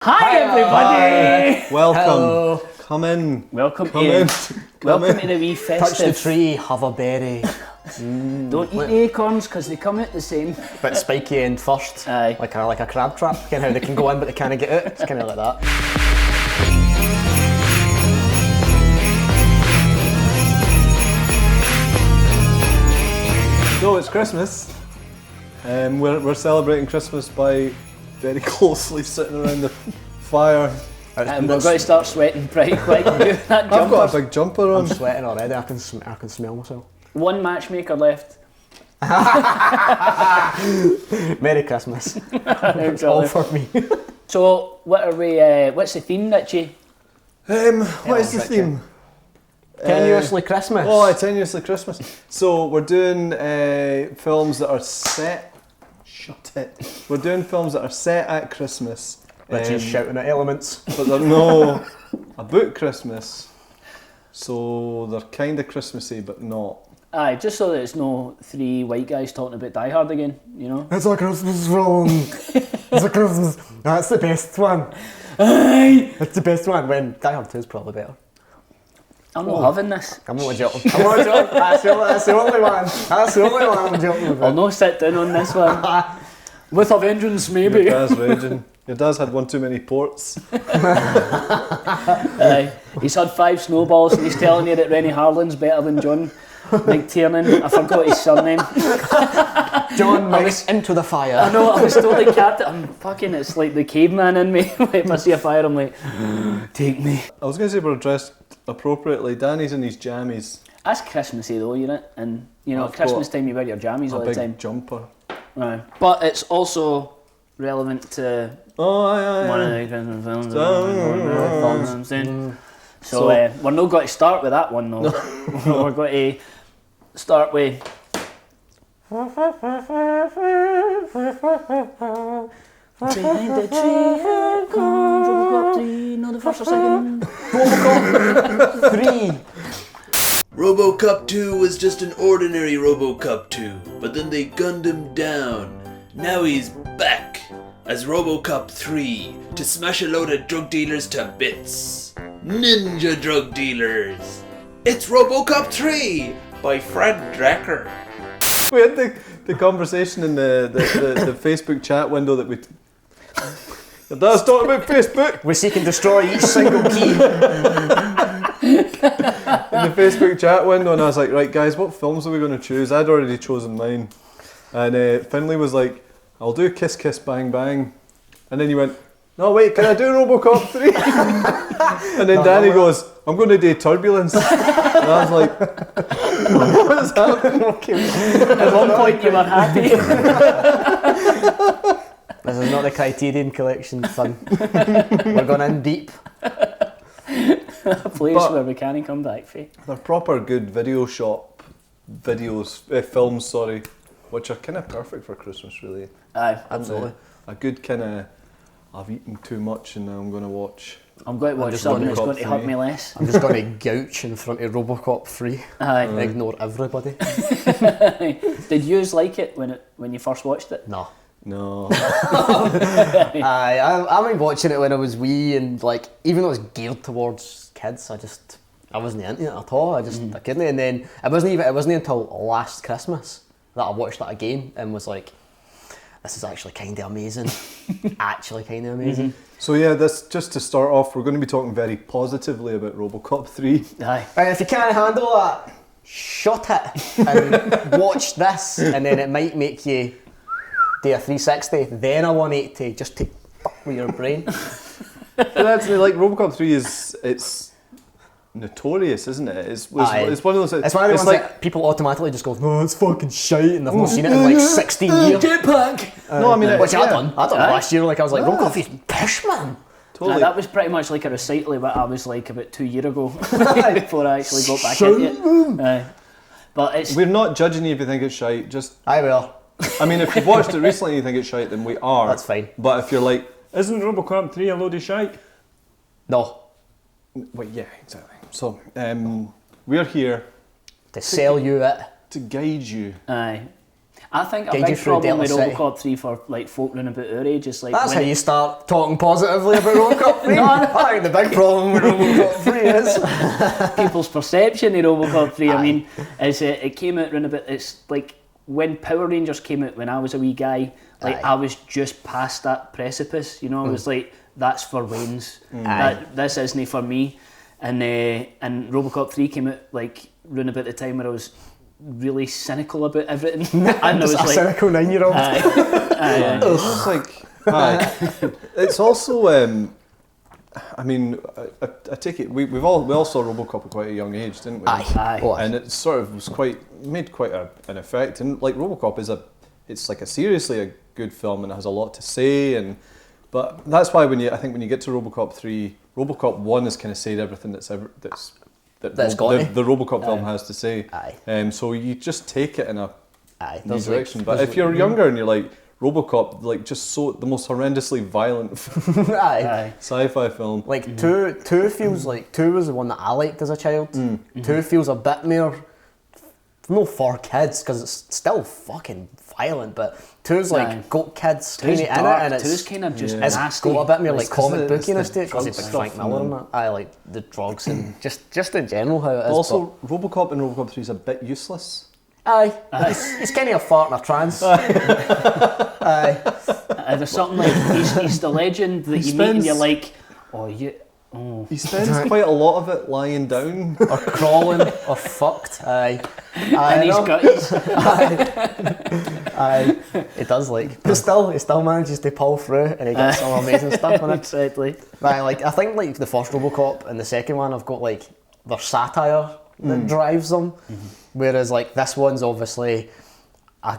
Hi everybody! Welcome. Hello. Come in. Welcome Come in. in. Welcome to the wee festive. Touch the tree, have a berry. Don't eat the acorns because they come out the same. Bit spiky end first. Aye. Like a crab trap. Kind of how they can go in but they can't get out. It's kind of like that. So it's Christmas. We're celebrating Christmas by very closely sitting around the fire. And we're going to start sweating pretty quick. That I've got a jumper. big jumper on. I'm sweating already. I can smell myself. One matchmaker left. Merry Christmas. It's all for me. So what are we? What's the theme, Richie? What is the Richard. theme? Tenuously Christmas. Oh, Tenuously Christmas. So we're doing films that are set. Shut it. We're doing films that are set at Christmas. Richie's shouting at elements. But they're no about Christmas. So they're kind of Christmassy, but not. Aye, just so that it's no three white guys talking about Die Hard again, you know? It's a Christmas film. It's a Christmas. That's the best one. Aye! It's the best one. When Die Hard 2 is probably better. I'm not having this. I'm not joking. I'm not joking. That's the only one. That's the only one I'm joking I'll about. not sit down on this one. With a vengeance, maybe. Your dad's raging. Your dad's had one too many ports. He's had 5 snowballs and he's telling you that Rennie Harlan's better than John McTiernan. I forgot his surname. John Mix into the fire. I know, I was totally capped. It's like the caveman in me. If I see a fire, I'm like, take me. I was going to say we're dressed appropriately. Danny's in his jammies. That's Christmassy though, you know, and you know, I've at Christmas got time you wear your jammies all A the big time. jumper. Right. But it's also relevant to Oh, aye, one aye. of the Christmas films. Mm. So we're not going to start with that one though. We're going to start with. Behind the tree, here comes RoboCop 3, not the first or second. RoboCop 3. RoboCop 2 was just an ordinary RoboCop 2, but then they gunned him down. Now he's back as RoboCop 3 to smash a load of drug dealers to bits. Ninja drug dealers. It's RoboCop 3 by Fred Dekker. We had the conversation in the Facebook chat window that we. Your dad's talking about Facebook. We seek and destroy each single key. In the Facebook chat window, and I was like, right guys, what films are we going to choose? I'd already chosen mine, and Finlay was like, I'll do Kiss Kiss Bang Bang, and then he went, no wait, can I do RoboCop 3? And then Danny goes, I'm going to do Turbulence, and I was like, what is happening? At one point you were happy. This is not the Criterion Collection fun. We're going in deep. A place But- where we can't come back for. They're proper good video shop films, sorry, which are kind of perfect for Christmas, really. Aye, Absolutely. A good kind of, I've eaten too much and now I'm going to watch. I'm going to watch just something that's RoboCop going to hurt 3. me less. I'm just going to gouge in front of RoboCop 3 Aye. and ignore everybody. Did you like it when you first watched it? No. No. I remember watching it when I was wee and like, even though it was geared towards kids, I wasn't into it at all. I couldn't. And then it wasn't until last Christmas that I watched that again and was like, this is actually kind of amazing. So yeah, this just to start off, we're going to be talking very positively about RoboCop 3. Aye. Right, if you can't handle that, shut it and watch this, and then it might make you do a 360, then a 180, just to fuck with your brain. But actually, like RoboCop 3 it's notorious, isn't it? It's one of those. It's one of the ones that people automatically just go, no, it's fucking shite, and they've not seen it in like 16 years. Jetpack! No, I mean, Which I yeah, done last year. Like I was like, RoboCop is pish, man. totally. That was pretty much like a recital of what I was like about 2 years ago before I actually got back into it. Aye. But it's We're not judging you if you think it's shite. Just, I will. I mean, if you've watched it recently and you think it's shite, then we are. That's fine. But if you're like, isn't RoboCop 3 a load of shite? No, Well, yeah, exactly. So, we're here to sell you it. to guide you. aye. I think a Guide you big through problem with Delta City. RoboCop 3 for like folk running about our age is like That's when how you start talking positively about RoboCop 3. I think the big problem with RoboCop 3 is... people's perception of RoboCop 3. I mean, is it came out round about. It's like when Power Rangers came out when I was a wee guy. Like I was just past that precipice. You know, I was like, that's for Wayne's. This isn't for me. And RoboCop 3 came out like round about the time where I was really cynical about everything. And I was a like, cynical 9-year-old. It's like, it's also. I mean, I take it we all saw RoboCop at quite a young age, didn't we? Aye. And it sort of was made quite an effect. And like RoboCop it's like a seriously a good film and it has a lot to say. But that's why when you get to RoboCop 3, RoboCop 1 has kind of said everything that the RoboCop film has to say. So you just take it in a new direction. But if you're younger and you're like, RoboCop, like just the most horrendously violent sci-fi film. Like two feels like 2 was the one that I liked as a child. 2 feels a bit more, no for kids because it's still fucking violent, but 2's like got kids kind of in it, and it's kind of just it's nasty. got a bit more like comic it's bookiness the to it because drug it's like stuff Frank Miller and that. I like the drugs and just in general how it is. Also, RoboCop and RoboCop 3 is a bit useless. He's kind of a fart in a trance. There's something like he's the legend that you meet and you're like, He spends quite a lot of it lying down or crawling or fucked. And he's gutties. It does but still, he still manages to pull through and he gets some amazing stuff in it. Exactly. I think like the first RoboCop and the second one have got like their satire that drives them, whereas like this one's obviously, I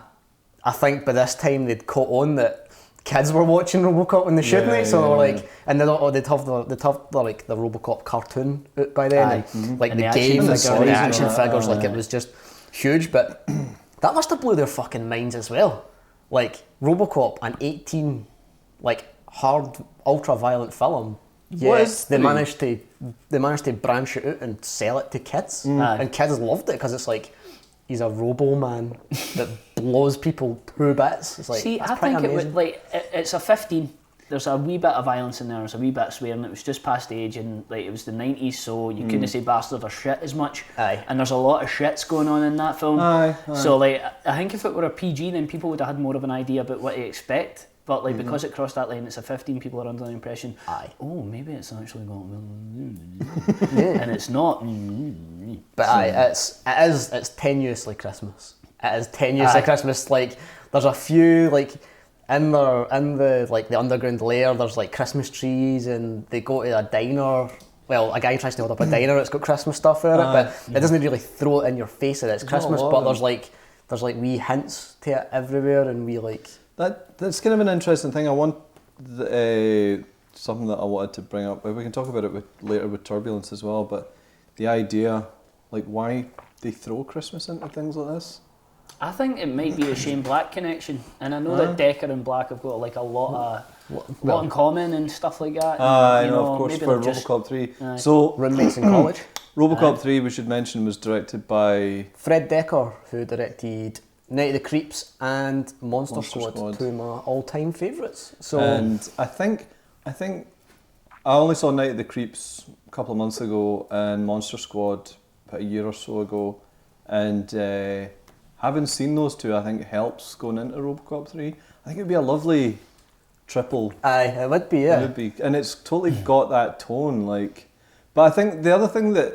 think by this time they'd caught on that kids were watching RoboCop when they shouldn't, so they were like, and they'd have the RoboCop cartoon out by then, and like And the the game, action the figures action and figures, like it was just huge. But that must have blew their fucking minds as well. Like RoboCop, an 18, like hard, ultra violent film. Yes, they managed to branch it out and sell it to kids, and kids loved it because it's like he's a Robo Man that blows people to bits. It's like, see, I think it was like it's a 15. There's a wee bit of violence in there. There's a wee bit of swearing. It was just past age, and like it was the 90s, so you couldn't say bastard or shit as much. And there's a lot of shits going on in that film. So like, I think if it were a PG, then people would have had more of an idea about what to expect. But like because it crossed that line, it's a 15. People are under the impression, oh, maybe it's actually got, and it's not. But it's tenuously Christmas. It is tenuously Christmas. Like there's a few like in the like the underground lair. There's like Christmas trees, and they go to a diner. Well, a guy tries to hold up a diner. It's got Christmas stuff in it, but it doesn't really throw it in your face that it's Christmas. But there's like wee hints to it everywhere, and we like. That's kind of an interesting thing. I want something that I wanted to bring up. We can talk about it later with Turbulence as well. But the idea, like, why they throw Christmas into things like this? I think it might be a Shane Black connection, and I know that Dekker and Black have got like a lot in common and stuff like that. I know, of course, for RoboCop 3. So roommates in college. RoboCop 3, we should mention, was directed by Fred Dekker, who directed Night of the Creeps and Monster Squad, 2 of my all-time favourites. So, and I think I only saw Night of the Creeps a couple of months ago and Monster Squad about a year or so ago, and having seen those two, I think helps going into RoboCop 3. I think it'd be a lovely triple. It would be, yeah. It would be, and it's totally got that tone, like. But I think the other thing that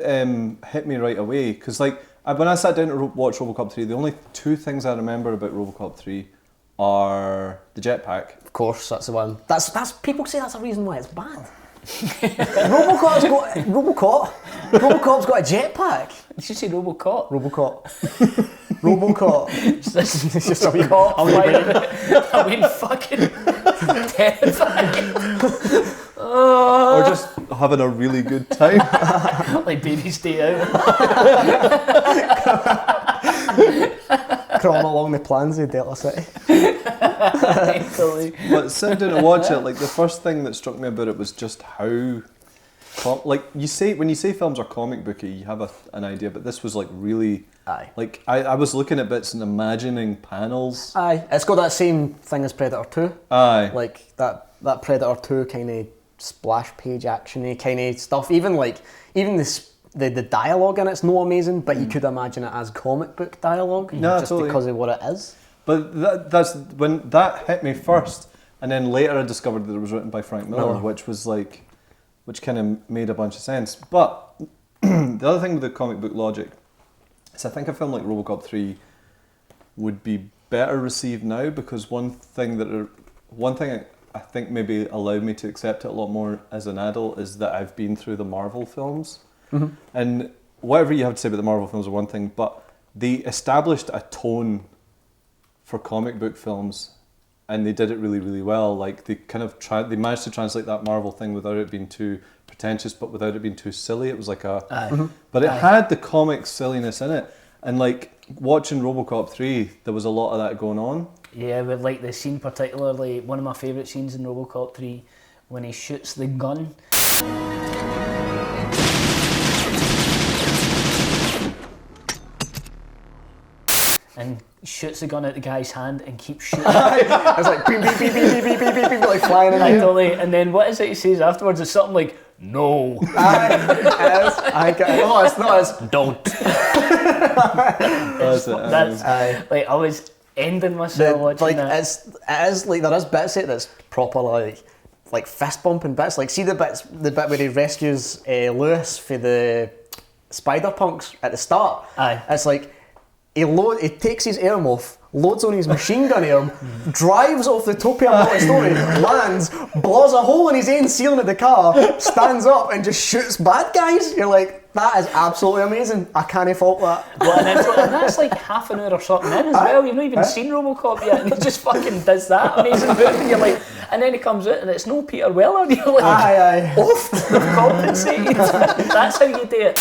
hit me right away, because like. When I sat down to watch RoboCop 3, the only 2 things I remember about RoboCop 3 are the jetpack. Of course, that's the one. That's people say that's a reason why it's bad. RoboCop's got a jetpack. Did you say RoboCop? RoboCop. It's just a wee cop. I mean, fucking terrifying. Or just having a really good time. Like Baby's Day Out. Crawling along the plans of Delta City. But sitting down to watch it, like the first thing that struck me about it was just how like when you say films are comic booky, you have an idea, but this was like really. Aye. Like I was looking at bits and imagining panels. Aye. It's got that same thing as Predator 2. Aye. Like that Predator 2 kind of splash page actiony kind of stuff. Even the dialogue in it's no amazing, but you could imagine it as comic book dialogue just totally. Because of what it is. But that's when that hit me first, and then later I discovered that it was written by Frank Miller, which kind of made a bunch of sense. But the other thing with the comic book logic is I think a film like RoboCop 3 would be better received now, because one thing I think maybe allowed me to accept it a lot more as an adult is that I've been through the Marvel films. Mm-hmm. And whatever you have to say about the Marvel films are one thing, but they established a tone for comic book films, and they did it really, really well. Like they they managed to translate that Marvel thing without it being too pretentious, but without it being too silly. It was like but it had the comic silliness in it. And like watching RoboCop 3, there was a lot of that going on. Yeah, with like the scene particularly, one of my favourite scenes in RoboCop 3, when he shoots the gun. And shoots the gun at the guy's hand and keeps shooting. It's like beep beep beep beep beep beep beep beep, like flying in. Totally. And then what is it he says afterwards? It's something like, no. It's not as don't. That's like I was ending myself watching that. It is like there is bits of it that's proper like fist bumping bits. Like see the bit where he rescues Lewis for the spider punks at the start. Aye. It's like he takes his arm off, loads on his machine gun arm, drives off the top of a multi-story, lands, blows a hole in his own ceiling of the car, stands up and just shoots bad guys. You're like, that is absolutely amazing. I can't fault that. Well, and that's like half an hour or something in as well. You've not even seen RoboCop yet, and he just fucking does that amazing movie. And you're like, and then he comes out and it's no Peter Weller. You're like, oof, they've compensated. That's how you do it.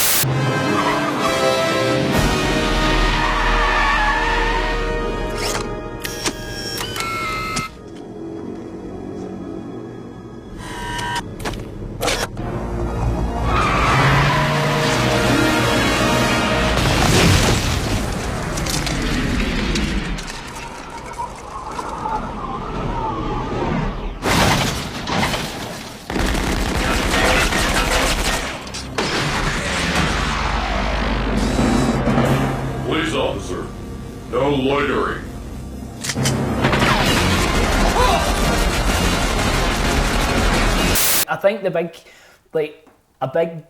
Officer, no loitering. I think a big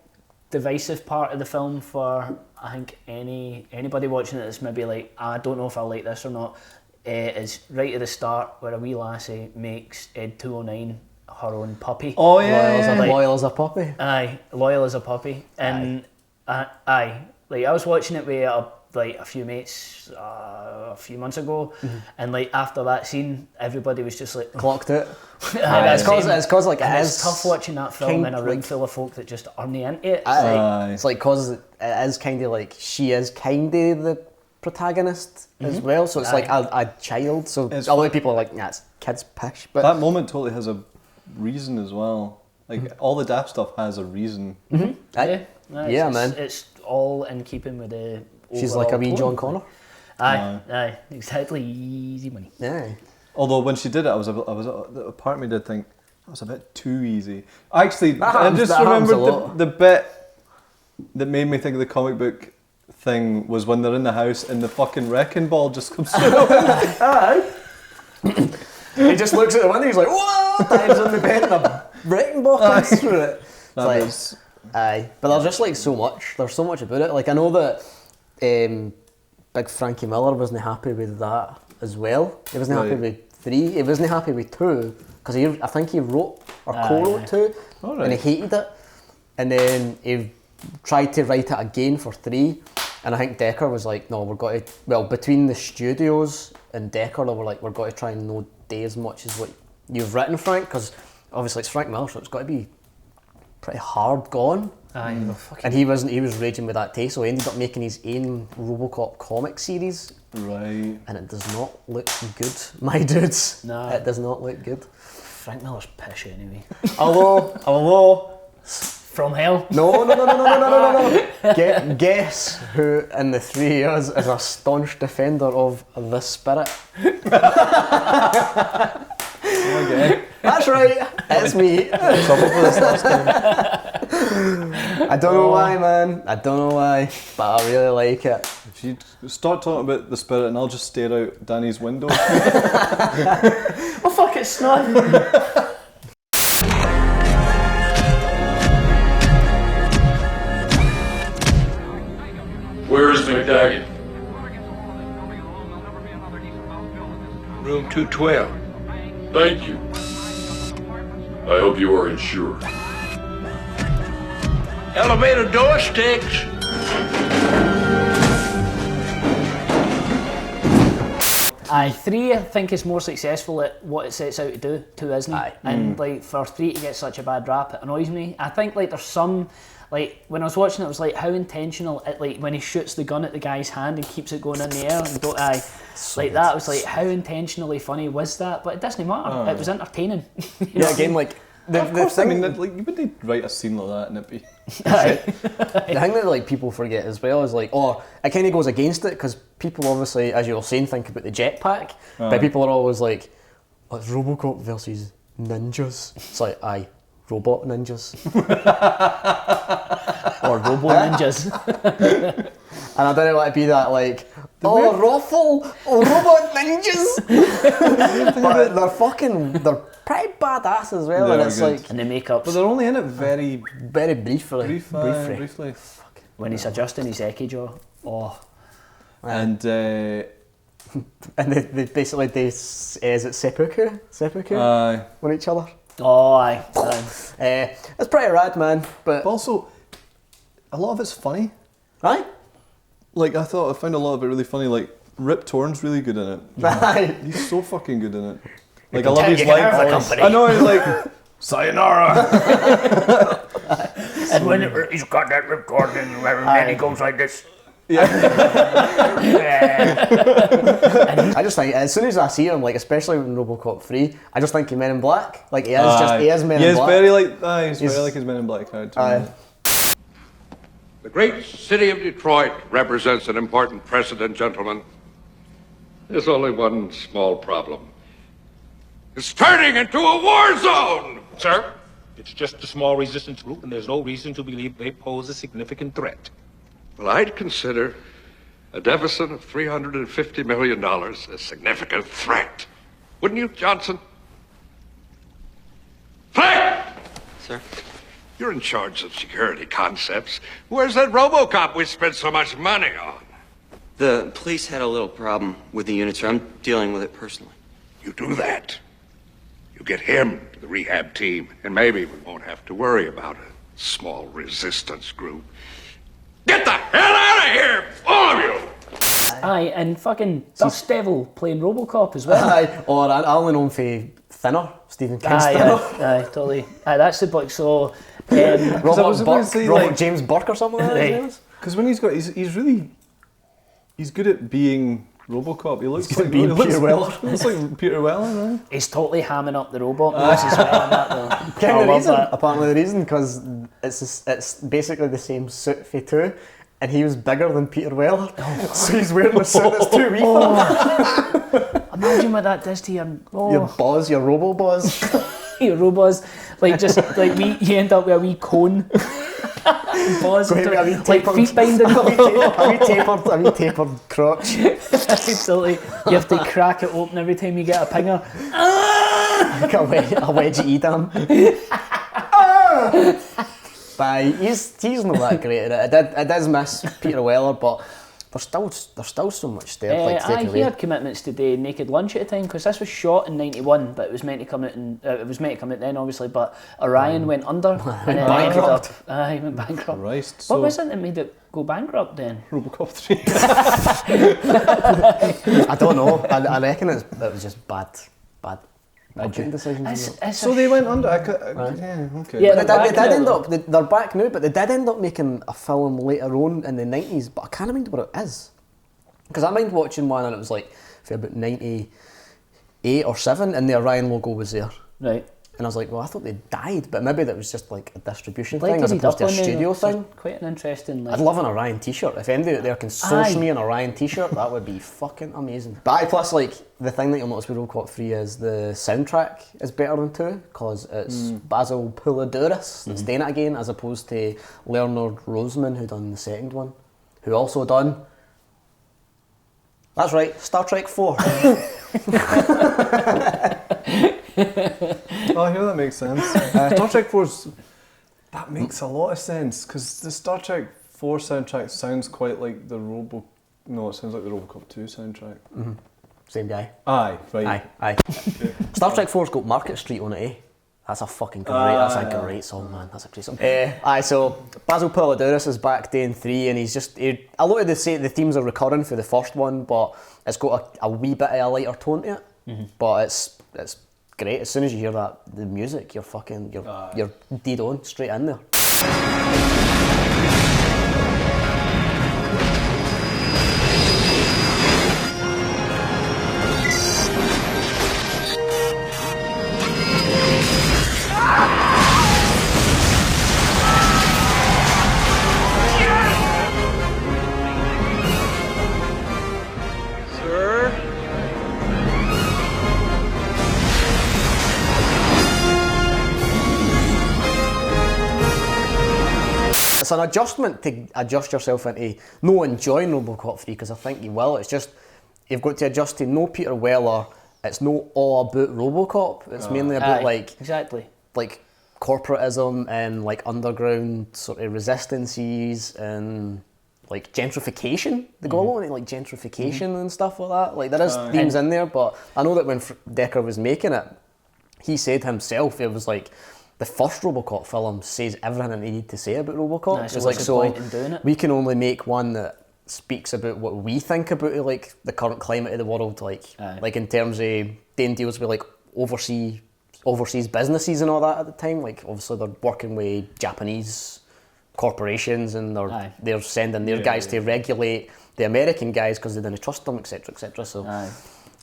divisive part of the film for I think anybody watching it that's maybe like, I don't know if I like this or not, is right at the start where a wee lassie makes Ed 209 her own puppy. Oh yeah, loyal as a puppy. Aye, loyal as a puppy. And aye, like I was watching it with a few mates a few months ago, and like after that scene, everybody was just like clocked it. It's cause like it's tough watching that film in a room full of folk that just aren't into it. It's like cause it is kind of like she is kind of the protagonist as well, so it's like a child. So a lot of people are like, nah, it's kids pish. But that moment totally has a reason as well. Like all the daft stuff has a reason. Man. It's all in keeping with the. She's like a wee John Connor. Aye, exactly. Easy money. Yeah. Although when she did it, a part of me did think that was a bit too easy. Actually, I just remembered the bit that made me think of the comic book thing was when they're in the house and the fucking wrecking ball just comes through. Aye. He just looks at the window. He's like, "Whoa!" Dives on the bed and a wrecking ball comes through it. Aye, but there's just like so much. There's so much about it. Like I know that Big Frankie Miller wasn't happy with that as well. He wasn't happy with 3. He wasn't happy with 2 because I think he wrote or co-wrote 2, and he hated it. And then he tried to write it again for 3, and I think Dekker was like, "No, we're going to." Well, between the studios and Dekker, they were like, "We're going to try and not do as much as what you've written, Frank, because obviously it's Frank Miller, so it's got to be pretty hard gone." And he was raging with that too, so he ended up making his own RoboCop comic series. Right. And it does not look good, my dudes. No. It does not look good. Frank Miller's pish anyway. Although From hell. No. Guess who in the 3 years is a staunch defender of the spirit? Okay. That's right, it's me. I don't know why, man. I don't know why, but I really like it. If you start talking about the spirit, and I'll just stare out Danny's window. Oh fuck, it's snowing. Where is McDaggett? Room 212. Thank you. I hope you are insured. Elevator door sticks. Aye, 3 I think is more successful at what it sets out to do, 2 isn't it? Aye. And like for 3 to get such a bad rap, it annoys me. I think like there's some, like when I was watching it, I was like, how intentional it, like when he shoots the gun at the guy's hand and keeps it going in the air and don't, like that, I was like, how intentionally funny was that? But it doesn't matter, it was entertaining. Yeah, again, like the I thing, mean, like, you wouldn't write a scene like that and it'd be... the thing that like people forget as well is like, it kind of goes against it because people obviously, as you were saying, think about the jetpack, but people are always like, it's RoboCop versus ninjas. It's like, aye, robot ninjas. Or robo ninjas. And I don't want to be that like, Ruffle, robot ninjas. But they're pretty badass as well, and it's good. like, And the makeups. But they're only in it very very briefly. briefly. When he's adjusting his Eki jaw. Oh. And And they basically is it seppuku on each other. Oh, aye. It's pretty rad, man. But also, a lot of it's funny. aye, Like, I found a lot of it really funny. Like, Rip Torn's really good in it. aye. He's so fucking good in it. Like, I love his line. have a company. I know, he's like, sayonara. And when he's got that ripcord and then he goes like this. I just think as soon as I see him, like especially in RoboCop 3, I just think he's Men in Black. Like he is Men in Black. Very like, he's very like his Men in Black character. Aye. The great city of Detroit represents an important precedent, gentlemen. There's only one small problem. It's turning into a war zone! Sir, it's just a small resistance group, and there's no reason to believe they pose a significant threat. Well, I'd consider a deficit of $350 million a significant threat. Wouldn't you, Johnson? Flick! Sir? You're in charge of security concepts. Where's that RoboCop we spent so much money on? The police had a little problem with the unit, sir. I'm dealing with it personally. You do that. You get him to the rehab team, and maybe we won't have to worry about a small resistance group. Get the hell out of here, all of you! Aye, and fucking Dust Devil playing RoboCop as well. Aye. Or I only know him for Thinner, Stephen King's Thinner. Aye, totally. Aye, that's the book. So, Robert James Burke or something like that. Because when he's good at being RoboCop. He looks like Peter Weller. He looks like Peter Weller, right? He's totally hamming up the robot moves as well. And that, though. Apparently the reason, because it's basically the same suit for 2, and he was bigger than Peter Weller, so he's wearing a suit that's too wee for him. Imagine what that does to your Buzz, your Robo-Buzz. Your Robos, like just like you end up with a wee cone. Buzz, like feet binding. a wee tapered crotch. Totally. You have to crack it open every time you get a pinger. Like a wedgie Edam. But he's not that great at it. I did miss Peter Weller, but there's still so much there. He had commitments to do Naked Lunch at the time, because this was shot in '91, but it was meant to come out then, obviously. But Orion went under and then bankrupt. He went bankrupt. Christ, What was it that made it go bankrupt then? RoboCop 3. I don't know. I reckon it was just bad budgeting decisions. So they went under. Yeah, okay. Yeah, They did end up. They're back now, but they did end up making a film later on in the 90s. But I can't remember what it is, because I mind watching one and it was like for about 98 or 7, and the Orion logo was there. Right. And I was like, well, I thought they died, but maybe that was just like a distribution Like thing as Dizzy opposed to a Duck on studio there, thing. Quite an interesting. Like, I'd love an Orion t-shirt. If anybody out there can source Aye. me an Orion t-shirt, that would be fucking amazing. But aye, plus like the thing that you'll notice with RoboCop 3 is the soundtrack is better than 2 because it's Basil Pouladouris that's doing it again, as opposed to Leonard Roseman who done the second one, who also done. That's right, Star Trek 4. Oh, here that makes sense. Star Trek 4's... That makes a lot of sense, because the Star Trek 4 soundtrack sounds quite like the No, it sounds like the RoboCop 2 soundtrack. Mm-hmm. Same guy. Aye, right. Aye. Star Trek 4's got Market Street on it, eh? That's a fucking great, that's a great song, man. That's a great song. Aye, so Basil Pouladouris is back doing 3, and he's just... a lot of the themes are recurring for the first one, but it's got a wee bit of a lighter tone to it. But it's great. As soon as you hear the music, you're dead on, straight in there. It's an adjustment to adjust yourself into no enjoying RoboCop 3, because I think you will. It's just you've got to adjust to no Peter Weller. It's no all about RoboCop. It's mainly about like corporatism and like underground sort of resistances and like gentrification. They go along with like gentrification and stuff like that. Like there is themes in there, but I know that when Dekker was making it, he said himself it was like. The first RoboCop film says everything it needed to say about RoboCop. Nice, it's what's like the point in doing it? We can only make one that speaks about what we think about like the current climate of the world, like in terms of doing deals with like overseas businesses and all that at the time. Like obviously they're working with Japanese corporations and they're sending their guys to regulate the American guys because they didn't trust them, etc., etc. So.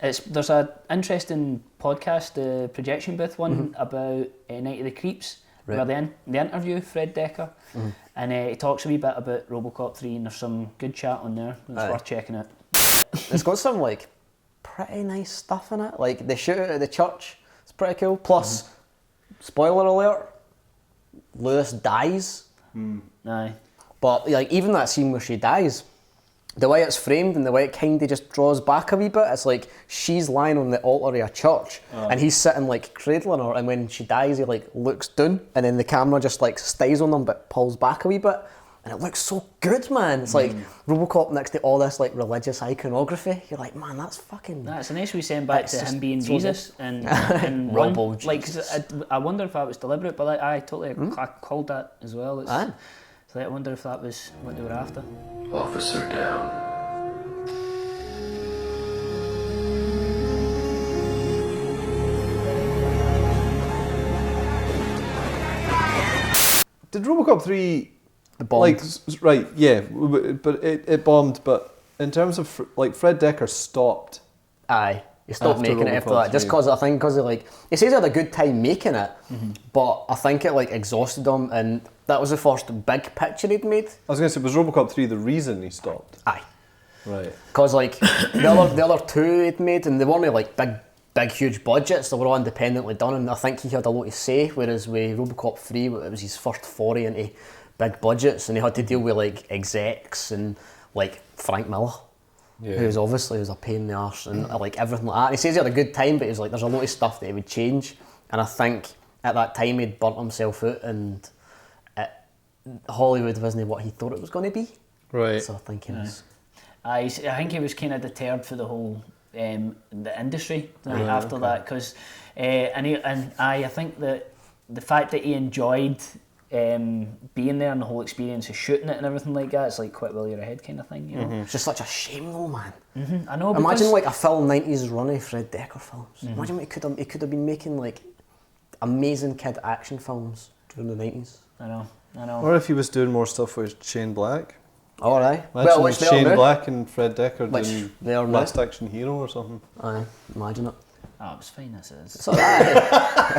There's an interesting podcast, the Projection Booth one, about Night of the Creeps, where they interview Fred Dekker, and he talks a wee bit about RoboCop 3, and there's some good chat on there. It's worth checking out. It's got some like pretty nice stuff in it. Like they shoot it at the church. It's pretty cool. Plus, spoiler alert, Lewis dies. Aye. But like even that scene where she dies. The way it's framed and the way it kind of just draws back a wee bit, it's like she's lying on the altar of a church and he's sitting like cradling her, and when she dies he like looks down and then the camera just like stays on them but pulls back a wee bit, and it looks so good, man. It's like RoboCop next to all this like religious iconography. You're like, man, that's fucking... It's a nice wee saying back to him being so Jesus and Robo one. Like, I wonder if that was deliberate, but like, I called that as well. So I wonder if that was what they were after. Officer down. Did RoboCop 3... The bomb. Like, right, yeah, but it bombed, but in terms of, like, Fred Dekker stopped. Aye. He stopped After making it after RoboCop that, just 3. because of like, he says he had a good time making it, but I think it like exhausted him, and that was the first big picture he'd made. I was going to say, was RoboCop 3 the reason he stopped? Aye. Right. Because like the other two he'd made, and they weren't like big huge budgets, they were all independently done, and I think he had a lot to say, whereas with RoboCop 3 it was his first foray into big budgets, and he had to deal with like execs and like Frank Miller. Yeah. Who's obviously was a pain in the arse and like everything like that. And he says he had a good time, but he was like, there's a lot of stuff that he would change. And I think at that time he'd burnt himself out, and Hollywood wasn't what he thought it was going to be. Right. So I think he was. I think he was kind of deterred for the whole the industry after that, because I think that the fact that he enjoyed being there and the whole experience of shooting it and everything like that, it's like quit while you're ahead kind of thing, you know. It's just such a shame though, man. I know. Imagine like a full 90s run of Fred Dekker films. Imagine what he could have been making, like amazing kid action films during the 90s. I know. Or if he was doing more stuff with Shane Black. All right. Imagine which Shane Black and Fred Dekker doing they are Last Action Hero or something. Aye, imagine it. Oh, it was fine as it is. So that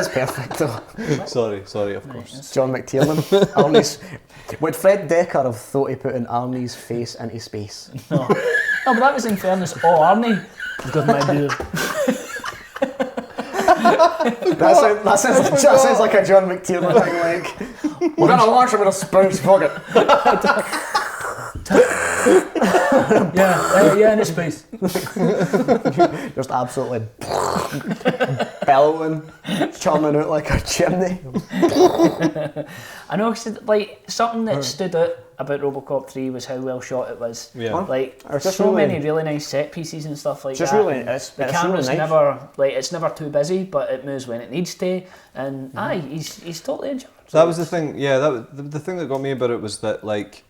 is perfect though. Sorry, of course. John McTiernan. Arnie's. Would Fred Dekker have thought he put in Arnie's face into space? No, but that was in fairness. Oh, Arnie, I've got my beard. That sounds like a John McTiernan thing. Like, we're gonna launch him with a spouse pocket. yeah, in his face. Just absolutely bellowing, churning out like a chimney. I know, like, something that stood out about RoboCop 3 was how well shot it was. Yeah. Like, It's just so really- many really nice set pieces and stuff like Just that. really, And it's the really camera's nice. never, like, it's never too busy, but it moves when it needs to. And he's totally in charge. That was the thing. Yeah, the thing that got me about it was that, like,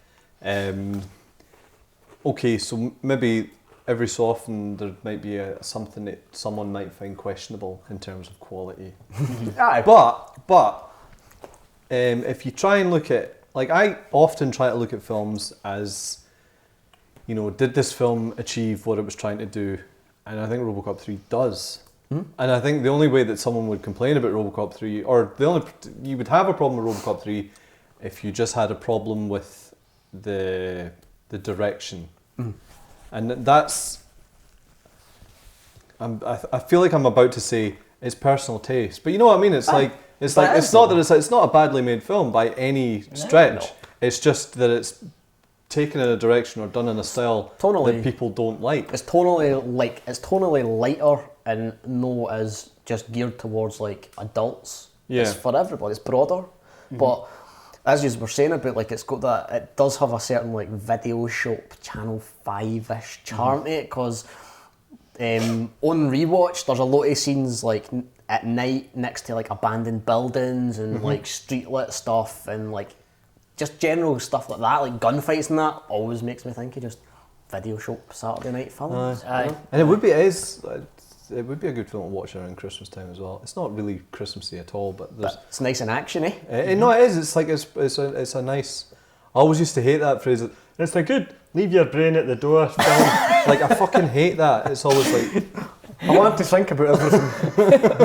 okay, so maybe every so often there might be something that someone might find questionable in terms of quality. Aye. But if you try and look at, like, I often try to look at films as, you know, did this film achieve what it was trying to do? And I think RoboCop 3 does. And I think the only way that someone would complain about RoboCop 3, or you would have a problem with RoboCop 3 if you just had a problem with the direction. And that's, I feel like I'm about to say it's personal taste, but you know what I mean. It's it's not a badly made film by any stretch. No. It's just that it's taken in a direction or done in a style Tonally. that people don't like. It's tonally lighter and no as just geared towards like adults. Yeah. It's for everybody. It's broader, but as you were saying about, like, it's got that, it does have a certain like video shop Channel 5-ish charm to it, because on rewatch there's a lot of scenes like at night next to like abandoned buildings and like street lit stuff and like just general stuff like that, like gunfights and that always makes me think of just video shop Saturday night films. Aye. And it would be a good film to watch around Christmas time as well. It's not really Christmassy at all, but there's. But it's nice and actiony. No, it is. It's like it's a nice. I always used to hate that phrase. It's a good leave your brain at the door film. Like, I fucking hate that. It's always like, I want to think about everything.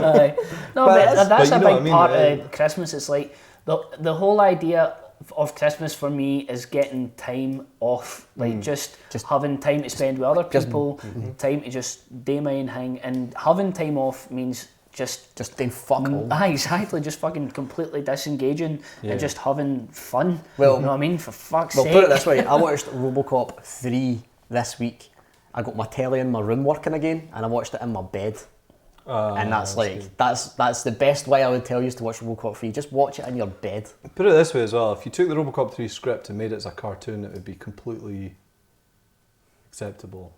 Aye. No, but that's but a you know what big I mean, part of Christmas. It's like the whole idea of Christmas for me is getting time off, like just having time to spend with other people, time to just do my own thing, and having time off means just doing fuck all. Aye, exactly, just fucking completely disengaging and just having fun. Well, you know what I mean? For fuck's Well, sake. put it this way, I watched RoboCop 3 this week. I got my telly in my room working again, and I watched it in my bed. And that's like, that's the best way I would tell you is to watch RoboCop 3. Just watch it in your bed. put it this way as well. If you took the RoboCop 3 script and made it as a cartoon, it would be completely acceptable.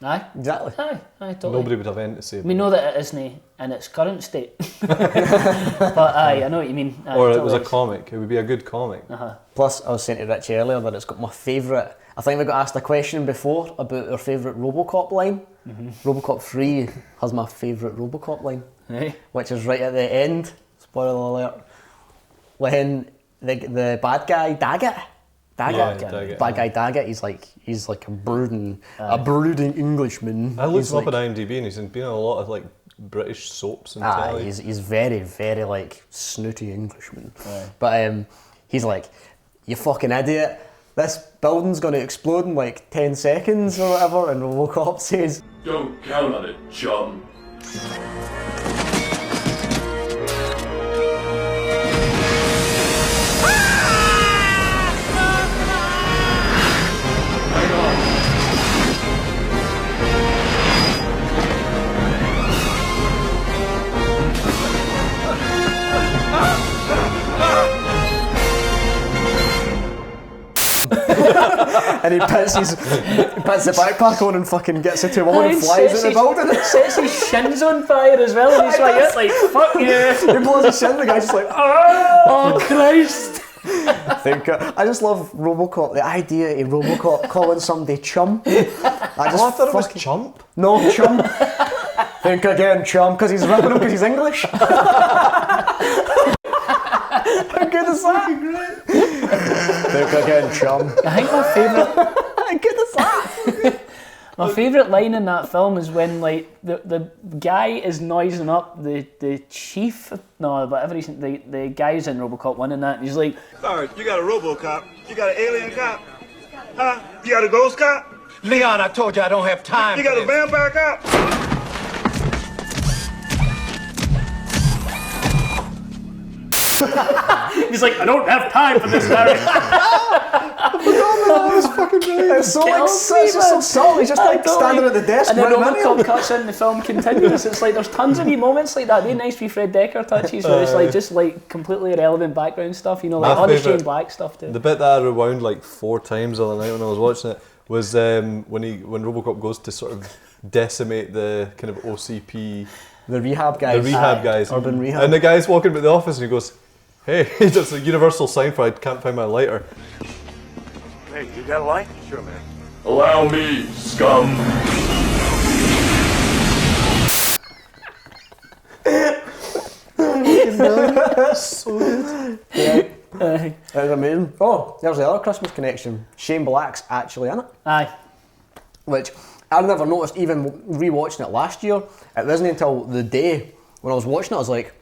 Aye, Exactly. aye, totally. Nobody would have anything to say about We know that it isn't in its current state. But aye, I know what you mean. Aye, Or it was a totally. comic. It would be a good comic. Plus, I was saying to Richie earlier that it's got my favourite. I think we got asked a question before about our favourite RoboCop line. RoboCop 3 has my favourite RoboCop line, Aye. which is right at the end. Spoiler alert. When the bad guy Daggett, Daggett. bad guy Daggett, he's like a brooding Englishman. I looked He's him up like- on IMDb and he's been on a lot of like British soaps and Ah, telly. he's very, very like snooty Englishman. But he's like, you fucking idiot, this building's gonna explode in like 10 seconds or whatever, and RoboCop says, Don't count on it, chum. Hang on. and he puts the backpack on and fucking gets into a woman and flies out the building. Sets his shins on fire as well, and he's like, fuck you. He blows his shin, the guy's just like, Oh Christ. I just love RoboCop, the idea of RoboCop calling somebody chum. I thought it was chump. No, chum. Think again, chum, because he's ripping him because he's English. How good is that? Think again, chum. I think my favourite How good is that? My favourite line in that film is when like the guy is noising up the chief, no, whatever he's the guy's in RoboCop 1 and that, and he's like, Alright, you got a RoboCop, you got an alien cop, huh? You got a ghost cop? Leon, I told you I don't have time. You got a vampire cop? he's like, I don't have time for this, Larry. It's so like so subtle. He's just like standing at the desk. And then RoboCop cuts in, the film continues. It's like there's tons of wee moments like that. They're nice wee Fred Dekker touches where it's like just like completely irrelevant background stuff, you know, like all the Shane Black stuff too. The bit that I rewound like 4 times the other night when I was watching it was when RoboCop goes to sort of decimate the kind of OCP, the rehab guys, urban rehab, and the guy's walking about the office and he goes, "Hey, it's a universal sign for I can't find my lighter." Hey, you got a light? Sure, man. Allow me, scum. So good. Yeah. It was amazing. Oh, there's the other Christmas connection. Shane Black's actually in it. Aye. Which I never noticed even rewatching it last year. It wasn't until the day when I was watching it, I was like,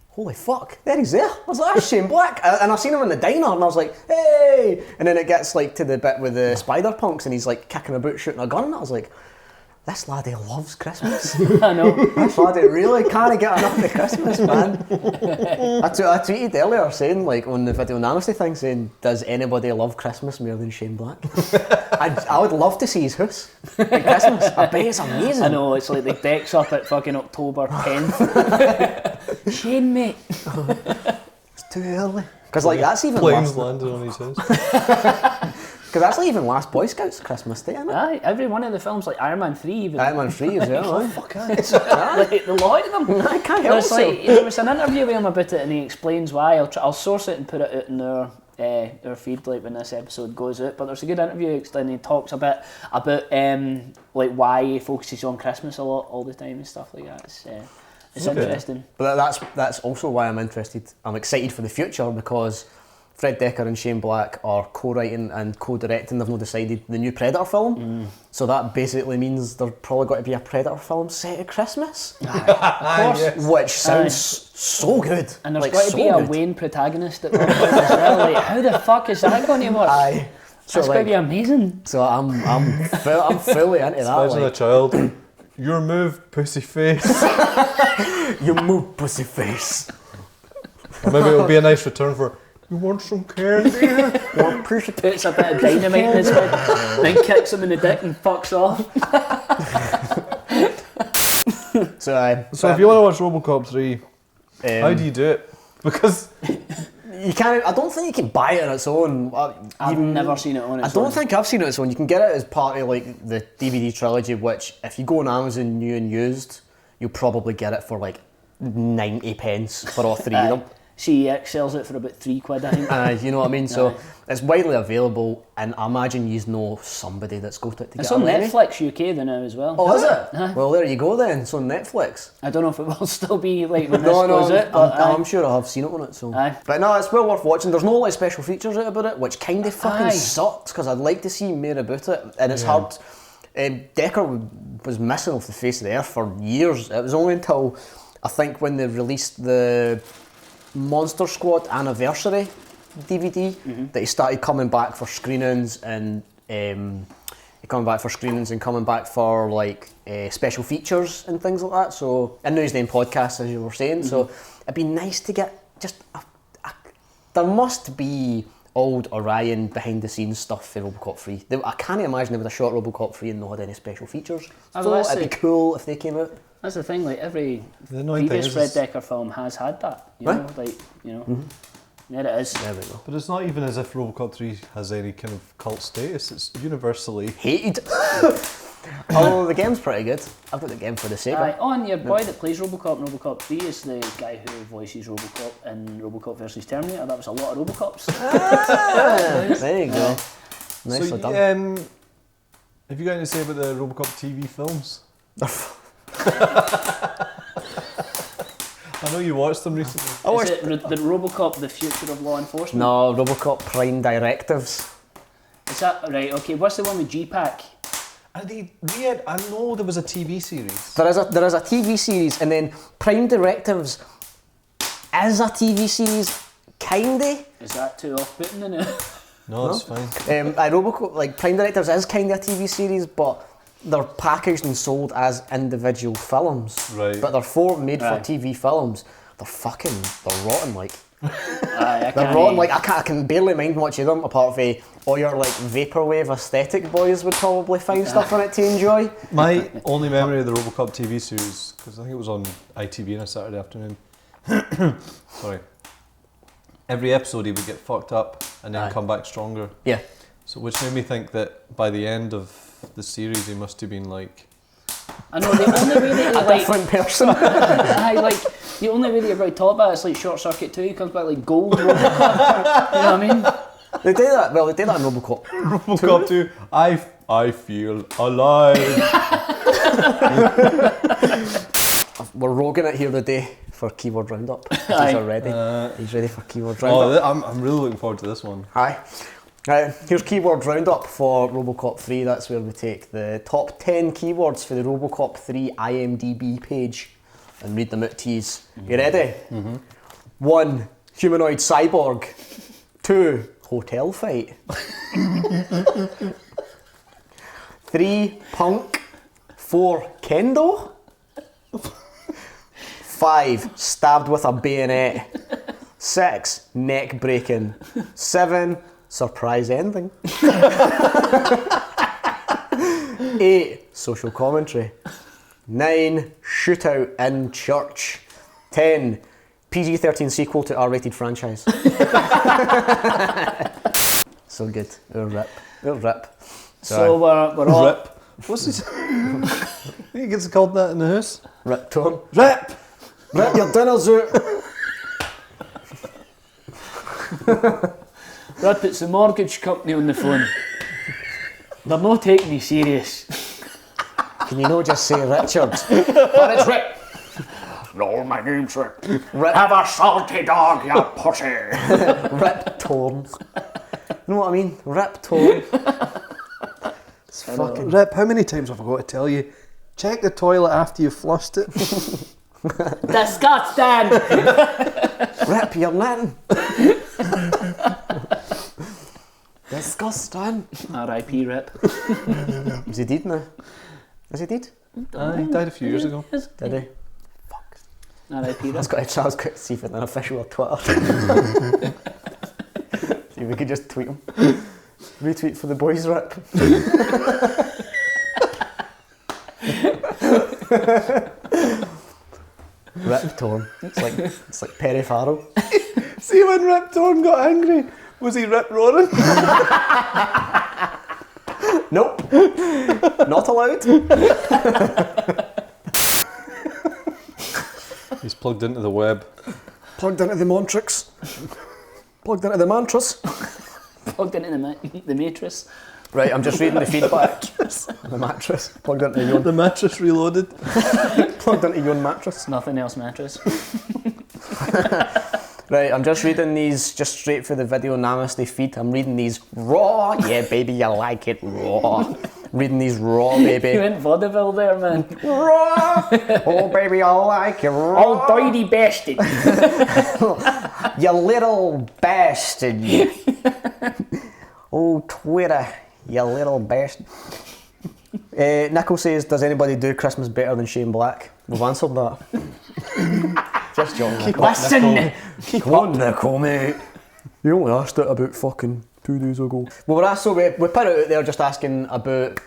holy fuck, there he's there. I was like, that's Shane Black. And I seen him in the diner and I was like, hey! And then it gets like to the bit with the spider punks and he's like kicking about shooting a gun and I was like, this laddie loves Christmas. I know. This laddie really can't get enough of Christmas, man. I tweeted earlier saying, like, on the video Namaste thing, saying, does anybody love Christmas more than Shane Black? I would love to see his house at Christmas. I bet it's amazing. I know, it's like the deck's up at fucking October 10th. Shane, mate. It's too early. Because, like, that's even planes landed on his house. Because that's like even Last Boy Scouts Christmas Day, isn't it? Aye, every one of the films, like Iron Man 3 even. Iron Man 3 as well, aye. Fuck, like, the lot of them. I can't help it. Like, there was an interview with him about it and he explains why. I'll source it and put it out in our feed like when this episode goes out, but there's a good interview explaining, he talks a bit about like why he focuses on Christmas a lot all the time and stuff like that. It's interesting. But that's also why I'm excited for the future, because Fred Dekker and Shane Black are co-writing and co-directing. They've not decided the new Predator film, so that basically means there's probably got to be a Predator film set at Christmas. Of course, yes. Which sounds so good. And there's got to be a Wayne protagonist at one point as well. Like, how the fuck is that going to work? Aye. So that's going to be amazing. So I'm fully into that. Imagine a child. Your move, pussy face. You move, pussy face. Or maybe it'll be a nice return for. You want some candy? Puts a bit of dynamite in his head, then kicks him in the dick and fucks off. So if you want to watch RoboCop 3, how do you do it? Because you can't. I don't think you can buy it on its own. I've never seen it on its own. I don't think I've seen it on its own. You can get it as part of like the DVD trilogy, which if you go on Amazon new and used, you'll probably get it for like 90 pence for all 3 of them. CEX sells it for about £3, I think. You know what I mean? So it's widely available, and I imagine you know somebody that's got it to it's get on it. Netflix UK though now as well. Oh, is it? Well, there you go then. It's on Netflix. I don't know if it will still be like when this goes out, but I'm sure I have seen it on it. So, but no, it's well worth watching. There's no like special features out about it, which kind of fucking sucks because I'd like to see more about it, and it's hard. Dekker was missing off the face of the earth for years. It was only until I think when they released the Monster Squad anniversary DVD that he started coming back for screenings and coming back for like special features and things like that. So and News Name podcasts, as you were saying. So it'd be nice to get just there must be old Orion behind the scenes stuff for RoboCop 3. I can't imagine they would have shot RoboCop 3 and not had any special features. So it'd be cool if they came out. That's the thing, like every previous Fred Dekker film has had that, you know, there it is. There we go. But it's not even as if RoboCop 3 has any kind of cult status, it's universally hated. Although the game's pretty good. I've got the game for the Sega. And your boy that plays RoboCop in RoboCop 3 is the guy who voices RoboCop in RoboCop vs Terminator. That was a lot of RoboCops. There you go. Nicely done. Have you got anything to say about the RoboCop TV films? I know you watched them recently. Is it the RoboCop, the future of law enforcement? No, RoboCop Prime Directives. Is that right? Okay, what's the one with G-Pack? Are they weird? I know there was a TV series. There is a TV series, and then Prime Directives is a TV series, kinda. Is that too off-putting in it? No, it's fine. RoboCop, like Prime Directives is kinda a TV series, but they're packaged and sold as individual films. Right. But they're made for TV films. They're rotten, like. They're rotten, like I can barely mind much of them, apart from all your like vaporwave aesthetic boys would probably find stuff in it to enjoy. My only memory of the RoboCop TV series, because I think it was on ITV on a Saturday afternoon. Sorry. Every episode he would get fucked up and then come back stronger. Yeah. So which made me think that by the end of the series he must have been like... I know, the only way that a different person. The only way that you're about to talk about it's like Short Circuit 2, he comes back like gold RoboCop. You know what I mean? They do that in RoboCop. RoboCop 2, I feel alive. We're roguing it here today for Keyword Roundup. He's ready. He's ready for Keyword Roundup. I'm really looking forward to this one. Aye. Here's Keyword Roundup for RoboCop 3. That's where we take the top 10 keywords for the RoboCop 3 IMDb page and read them out to you. You ready? 1. Humanoid cyborg. 2. Hotel fight. 3. Punk. 4. Kendo. 5. Stabbed with a bayonet. 6. Neck breaking. 7. Surprise ending. 8. Social commentary. 9. Shootout in church. 10. PG-13 sequel to R-rated franchise. So good. Rip. So we're all... Rip. What's this? I think it gets called that in the house. Rip tone. Rip! Rip your dinner's out. Rip, it's the mortgage company on the phone. They're not taking me serious. Can you not just say Richard? But it's Rip. No, my name's Rip. Rip. Have a salty dog, you pussy. Rip Torn. You know what I mean? Rip Torn. It's fucking... Rip, how many times have I got to tell you? Check the toilet after you've flushed it. Disgusting. Rip, you're nothing. Disgusting. R.I.P. Rip. Is he dead now? Is he dead? He died a few years ago. Did he? R.I.P. Rip. I was going to see if it's an official on Twitter. See if we could just tweet him. Retweet for the boys, Rip. Rip Torn. It's like Perry Farrell. See when Rip Torn got angry? Was he Rip Roaring? Nope. Not allowed. He's plugged into the web. Plugged into the Montrix. Plugged into the mantras. Plugged into the mattress. Right, I'm just reading the feedback. The mattress. Plugged into your... The mattress reloaded. Plugged into your mattress. Nothing else mattress. Right, I'm just reading these just straight for the video Namaste feed. I'm reading these raw. Yeah, baby, you like it raw. Reading these raw, baby. You went vaudeville there, man. Raw. Oh, baby, I like it raw. Oh, dirty bastard. You little bastard. Oh, Twitter, you little bastard. Nicole says, does anybody do Christmas better than Shane Black? We've answered that. Just joking. Listen. Keep on, Nicole, mate. You only asked it about fucking 2 days ago. Well, we put it out there just asking about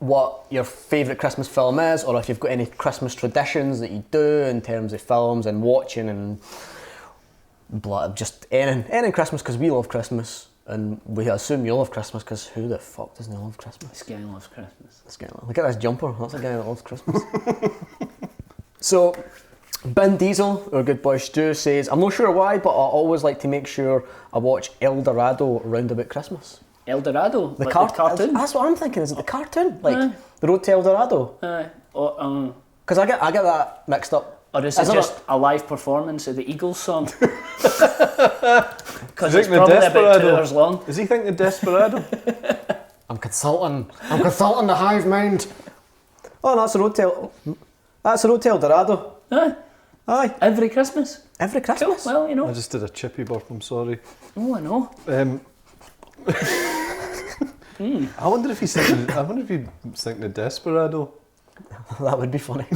what your favourite Christmas film is, or if you've got any Christmas traditions that you do in terms of films and watching and just any Christmas, because we love Christmas. And we assume you love Christmas, because who the fuck doesn't love Christmas? This guy loves Christmas. Look at this jumper, that's a guy that loves Christmas. So, Bin Diesel, our good boy Stu, says, I'm not sure why, but I always like to make sure I watch El Dorado round about Christmas. El Dorado? The like cartoon? That's what I'm thinking, is it the cartoon? Like, The Road to El Dorado? Because I get that mixed up. Or is it just a live performance of the Eagles song? Because it's probably about 2 hours long. Is he thinking Desperado? I'm consulting the hive mind. Oh, no, that's a roadtail. That's a roadtail Dorado. Aye. Every Christmas. Every Christmas? Cool. Well, you know. I just did a chippy burp, I'm sorry. Oh, I know. I wonder if he's thinking of Desperado. That would be funny.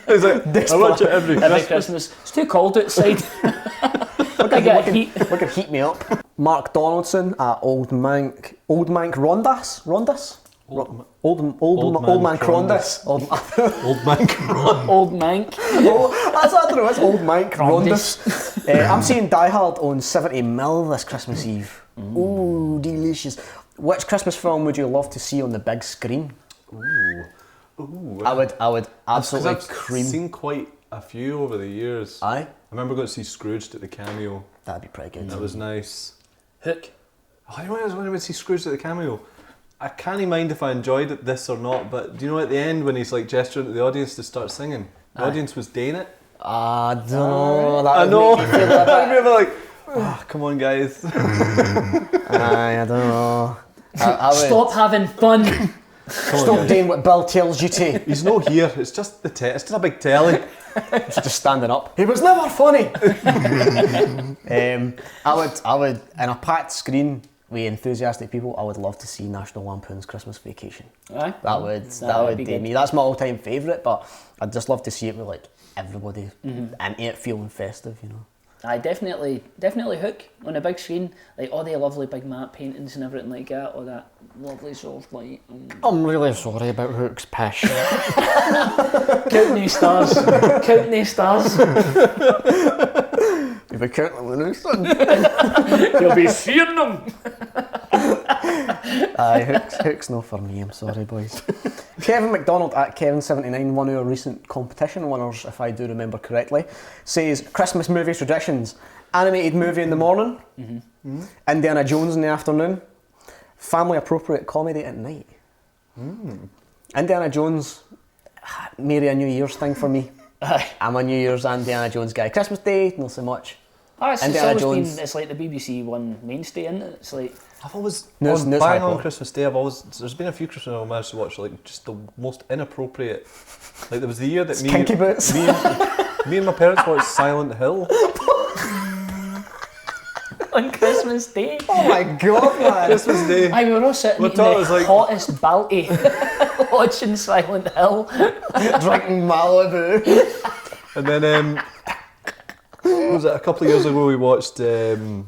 He's like, I watch it every Christmas. It's too cold outside. I get heat. Look at Heat Me Up. Mark Donaldson at Old Mank Rondas? Old Man Crondas. Old Mank Ron. Old Mank. That's what I don't know. It's Old Mank Rondas. I'm seeing Die Hard on 70mm this Christmas Eve. Ooh, delicious. Which Christmas film would you love to see on the big screen? Ooh. I would absolutely cream. I've seen quite a few over the years. Aye. I remember going to see Scrooged at the Cameo. That'd be pretty good. That was nice. Hook. I was when I went to see Scrooged at the Cameo. I can't mind if I enjoyed it, this or not, but do you know at the end when he's like gesturing to the audience to start singing? The audience was daying it. I don't know. I know. I'd be like, come on, guys. I don't know. Stop having fun. Stop doing what Bill tells you to. He's not here. It's just it's just a big telly. He's just standing up. He was never funny. I would, in a packed screen with enthusiastic people, I would love to see National Lampoon's Christmas Vacation. Aye. That would do me. That's my all-time favourite, but I'd just love to see it with like everybody and it feeling festive, you know. I definitely Hook on a big screen, like all the lovely big matte paintings and everything like that, all that lovely soft light. I'm really sorry about Hook's pish. Counting these stars. Counting these stars. You'll be counting them, son. You'll be seeing them. Aye, Hook's no for me, I'm sorry, boys. Kevin McDonald at Kevin79, one of our recent competition winners, if I do remember correctly, says Christmas movie traditions: animated movie in the morning, Indiana Jones in the afternoon, family appropriate comedy at night. Indiana Jones, maybe a New Year's thing for me. I'm a New Year's Indiana Jones guy. Christmas Day, not so much. Indiana Jones. It's like the BBC One mainstay, isn't it? It's like I've always on Christmas Day. There's been a few Christmas I've managed to watch like just the most inappropriate. Like there was the year that me and my parents watched Silent Hill on Christmas Day. Oh my god, man! Christmas Day. We were all sitting in the hottest balty watching Silent Hill, drinking Malibu, and then was it a couple of years ago we watched In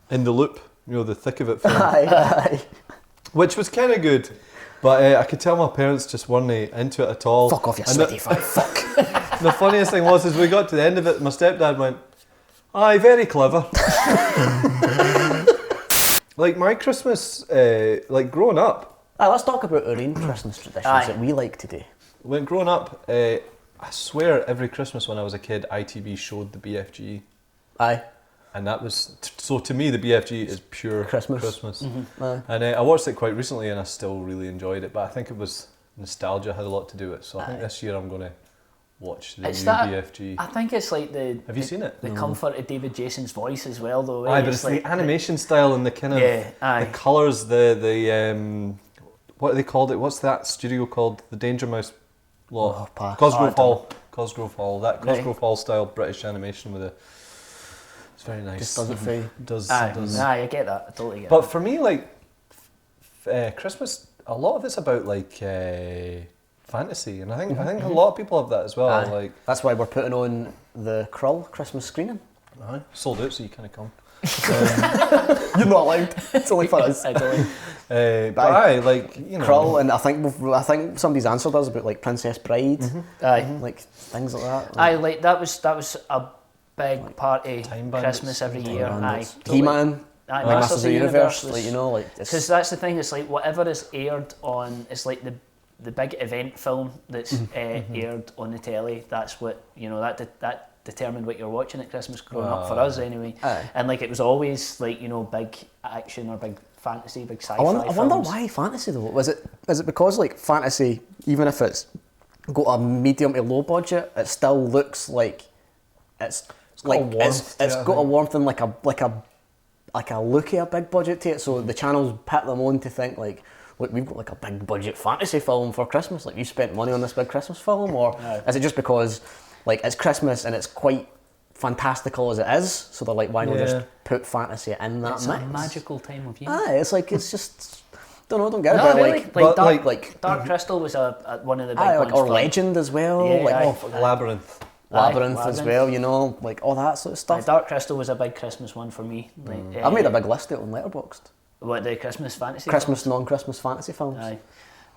the Loop, you know, the thick of it film. Aye. Which was kind of good, but I could tell my parents just weren't into it at all. Fuck off, you sweaty fuck. The funniest thing was, as we got to the end of it, my stepdad went, "Aye, very clever." Like my Christmas, like growing up. Let's talk about our own Christmas traditions that we like to do. When growing up, I swear every Christmas when I was a kid, ITV showed the BFG. Aye. And that was, so to me the BFG is pure Christmas. Mm-hmm. And I watched it quite recently and I still really enjoyed it, but I think it was nostalgia had a lot to do with it, so I think this year I'm going to watch the new BFG. I think it's like Have you seen it? The comfort of David Jason's voice as well, though. Aye, but it's like the animation style and the kind of the colours, the what they called it? What's that studio called? The Danger Mouse lot. Cosgrove Hall. Cosgrove Hall. That Cosgrove Hall style British animation with it's very nice. Just does it for you. Does. Aye, I get that. I totally get that. But that. for me, like Christmas, a lot of it's about like fantasy, and I think a lot of people have that as well. Aye. Like that's why we're putting on the Krull Christmas screening. Aye, sold out, so you kind of come. You're not allowed. It's only for us. But aye, like you know, Krull, and I think somebody's answered us about like Princess Bride, like things like that. Aye, like that was a big party Christmas every year. Aye, He-Man. Aye, Masters of the Universe, like you know, like because that's the thing. It's like whatever is aired on, it's like the big event film that's aired on the telly. That's what you know. That determined what you're watching at Christmas growing up for us anyway. And like it was always like you know big action or big fantasy, big sci-fi. I wonder why fantasy though. Is it because like fantasy, even if it's got a medium to low budget, it still looks like it's got a warmth and like a like a look at a big budget to it, so the channels put them on to think like, look, we've got like a big budget fantasy film for Christmas, like you spent money on this big Christmas film, or is it just because like it's Christmas and it's quite fantastical as it is, so they're like, why not just put fantasy in that it's mix? a magical time of year. It's like, it's just, don't get it, no, but really. like Dark Crystal was one of the big ones. or Legend as well, Labyrinth. Labyrinth as well, you know, like all that sort of stuff. Dark Crystal was a big Christmas one for me. Like, I've made a big list out on Letterboxd. What, the Christmas fantasy Christmas, films? non-Christmas fantasy films.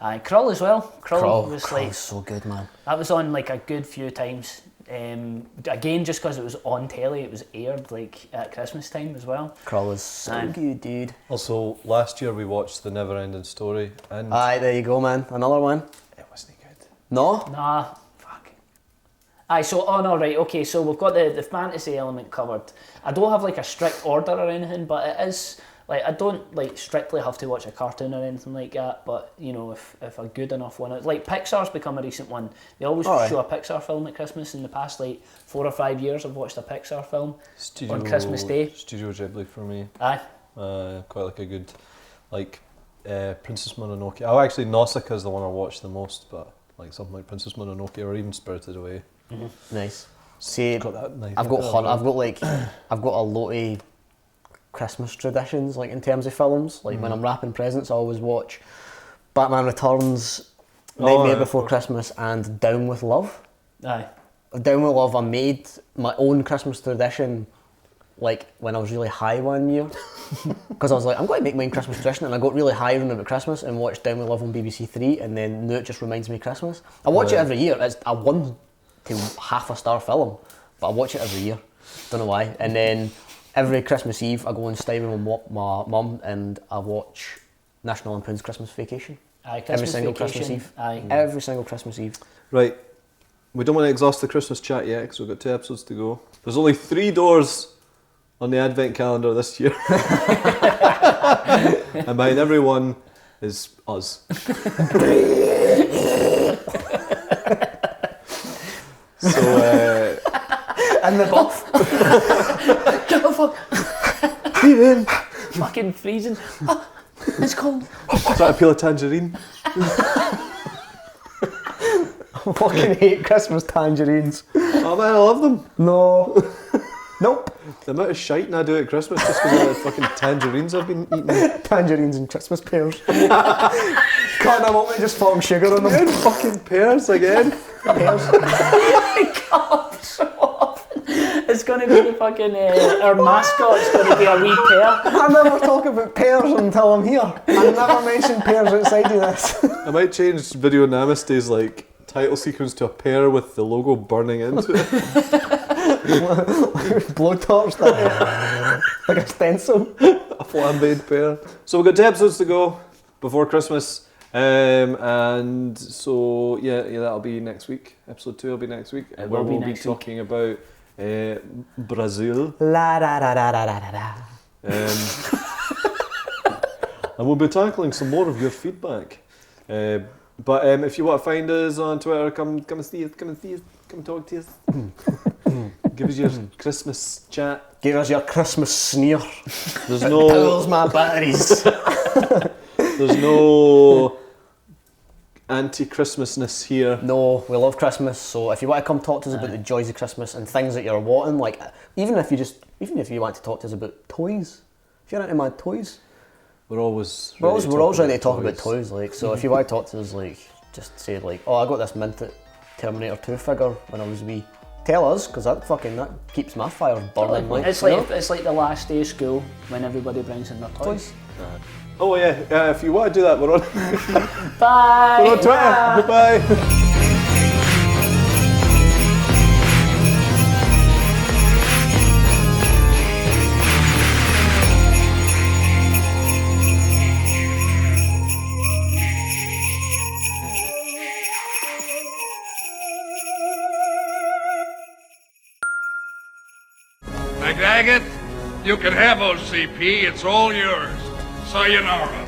Aye, Krull as well. Krull was like, so good, man. That was on like a good few times. Again, just because it was on telly, it was aired like at Christmas time as well. Krull was so good, dude. Also, last year we watched The Never Ending Story, and there you go, man. Another one. It wasn't good. No? Nah. Aye, so, right, okay, so we've got the fantasy element covered. I don't have like a strict order or anything, but it is, like, I don't like strictly have to watch a cartoon or anything like that, but, you know, if a good enough one, like Pixar's become a recent one. They always show a Pixar film at Christmas. In the past, like, 4 or 5 years, I've watched a Pixar film on Christmas Day. Studio Ghibli for me. Aye. Quite like a good, like, Princess Mononoke. Oh, actually, Nausicaa is the one I watched the most, but like something like Princess Mononoke or even Spirited Away. Mm-hmm. Nice. See, I've got a lot of Christmas traditions, like in terms of films. Like when I'm wrapping presents, I always watch Batman Returns, Nightmare Before Christmas, and Down with Love. Aye. Down with Love, I made my own Christmas tradition, like when I was really high one year, because I was like, I'm going to make my own Christmas tradition, and I got really high around about Christmas and watched Down with Love on BBC Three, and then now it just reminds me of Christmas. I watch it every year. It's a 1 to half a star film, but I watch it every year. Don't know why. And then every Christmas Eve, I go and stay with my mum and I watch National Lampoon's Christmas Vacation. Aye, every single Christmas Eve. Aye. Every single Christmas Eve. Right. We don't want to exhaust the Christmas chat yet because we've got 2 episodes to go. There's only 3 doors on the Advent calendar this year. And behind every one is us. So, and the buff. Get the fuck. Even. Fucking freezing. It's cold. Try to peel a tangerine. I fucking hate Christmas tangerines. Oh man, I love them. No. Nope. The amount of shite I do at Christmas just because of the fucking tangerines I've been eating. Tangerines and Christmas pears. Can't I want me just fucking sugar on them? Again, fucking pears again. Pears. They come up so often. It's going to be the fucking, our mascot's going to be a wee pear. I never talk about pears until I'm here. I never mention pears outside of this. I might change video Namaste's like title sequence to a pear with the logo burning into it. Blowtorch that, like a stencil. A flambéed pear. So we've got 2 episodes to go before Christmas. And so yeah, that'll be next week. Episode 2 will be next week. It where will be we'll be next week. talking about Brazil. La da da da da da da. And we'll be tackling some more of your feedback. But if you want to find us on Twitter, come see us, come talk to us. Give us your Christmas chat. Give us your Christmas sneer. There's no Powers my batteries. There's no anti-Christmasness here. No, we love Christmas, so if you want to come talk to us about the joys of Christmas and things that you're wanting, like even if you want to talk to us about toys, if you're into my toys, we're always ready to talk about toys. Like, so if you want to talk to us, like, just say like, oh, I got this minted Terminator 2 figure when I was wee. Tell us, because that keeps my fire burning. It's like the last day of school when everybody brings in their toys. Oh yeah, if you want to do that, we're on. Bye. We're on Twitter. Goodbye. McDaggett, you can have OCP. It's all yours. Sayonara.